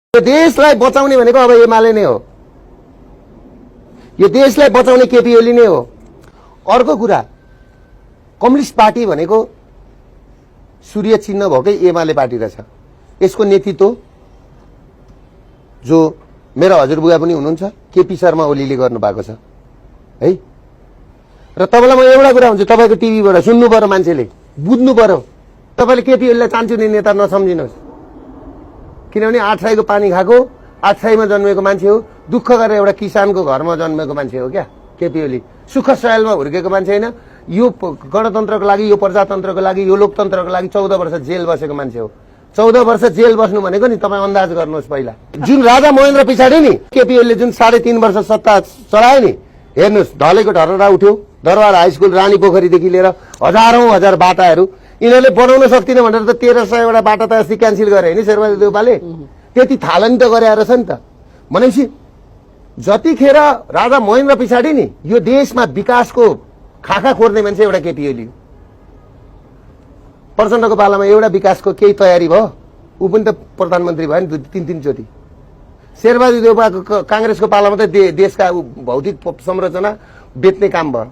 यो देशलाई बचाउने भनेको अब एमाले नै हो। यो देशलाई बचाउने केपी ओली नै हो। अर्को कुरा, कम्युनिस्ट पार्टी भनेको सूर्य चिन्ह भएकै एमाले पार्टी रहेछ। यसको नेतृत्व जो मेरो हजुरबुवा पनि हुनुहुन्छ केपी शर्मा ओलीले गर्नु भएको छ है। र तपाईलाई म एउटा कुरा भन्छु, तपाईको टिभीबाट सुन्नु पर्यो, मान्छेले बुझ्नु पर्यो। तपाईले केपी ओलीलाई चान्चुने नेता नसम्झिनुहोस्, किनभने आठराईको पानी खाएको, आठराईमा जन्मेको मान्छे हो। दुःख गरेर एउटा किसानको घरमा जन्मेको मान्छे हो क्या केपी ओली। सुख सयलमा हुर्केको मान्छे होइन। यो गणतन्त्रको लागि, यो प्रजातन्त्रको लागि, यो लोकतन्त्रको लागि 14 वर्ष जेल बसेको मान्छे हो। 14 वर्ष जेल बस्नु भनेको नि तपाईँ अन्दाज गर्नुहोस्। पहिला जुन राजा महेन्द्र पछाडि नि केपी ओलीले जुन 3.5 वर्ष सत्ता चलायो नि, हेर्नुहोस् ढलेको ढररा उठ्यो। दरबार हाई स्कुल, रानी पोखरीदेखि लिएर हजारौं हजार बाटाहरू यिनीहरूले बनाउन सक्दिन भनेर त 1300 वटा बाटा त अस्ति क्यान्सिल गरे होइन शेरबहादुर देउपाले। त्यति थालनी त गरे रहेछ नि त। भनेपछि जतिखेर राजा महेन्द्र पछाडि नि यो देशमा विकासको खाखा खोर्ने मान्छे एउटा केपी ओली हो। प्रचण्डको पालामा एउटा विकासको केही तयारी भयो, ऊ पनि त प्रधानमन्त्री भयो नि 3 चोटि। शेरबहादुर देउपाको कांग्रेसको पालामा त देशका भौतिक संरचना बेच्ने काम भयो।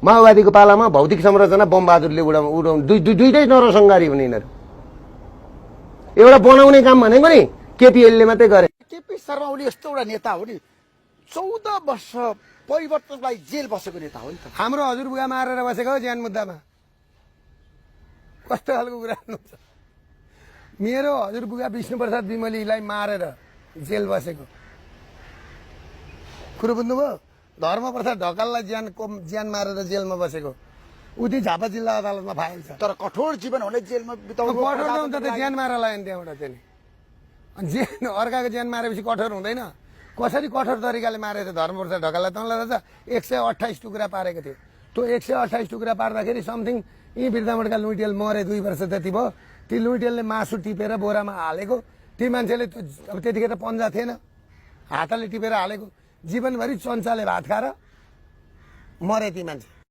माओवादीको पालामा भौतिक संरचना बमबहादुरले उडाउनु, दुईटै नरसंहारी हुने यिनीहरू। एउटा बनाउने काम भनेको नि केपी ओलीले मात्रै गरे। केपी शर्मा ओली यस्तो एउटा नेता हो नि, 14 वर्ष परिवर्तनलाई जेल बसेको नेता हो नि त। हाम्रो हजुरबुवा मारेर बसेको ज्यान मुद्दामा। कस्तो खालको कुरा गर्नुहुन्छ। मेरो हजुरबुवा विष्णुप्रसाद विमलीलाई मारेर जेल बसेको कुरो बुझ्नुभयो। धर्मप्रसाद ढकाललाई ज्यान मारेर जेलमा बसेको उति झापा जिल्ला अदालतमा फाइल छ। तर कठोर जीवन हुने जेलमा बिताउनु कठोर त ज्यान मारेर लाग्यो त्यहाँबाट चाहिँ। अनि ज्यान अर्काको ज्यान मारेपछि कठोर हुँदैन। कसरी कठोर तरिकाले मारेको थियो धर्मप्रसाद ढकाललाई तँलाई रहेछ 128 टुक्रा पारेको थियो। त्यो 128 टुक्रा पार्दाखेरि समथिङ यी बिर्दामठका लुइटेल मरे 2 वर्ष त्यति भयो। ती लुइटेलले मासु टिपेर बोरामा हालेको, ती मान्छेले अब त्यतिखेर पन्जा थिएन, हातले टिपेर हालेको। जीवनभरि चन्चाले भात खाएर मरे ती मान्छे।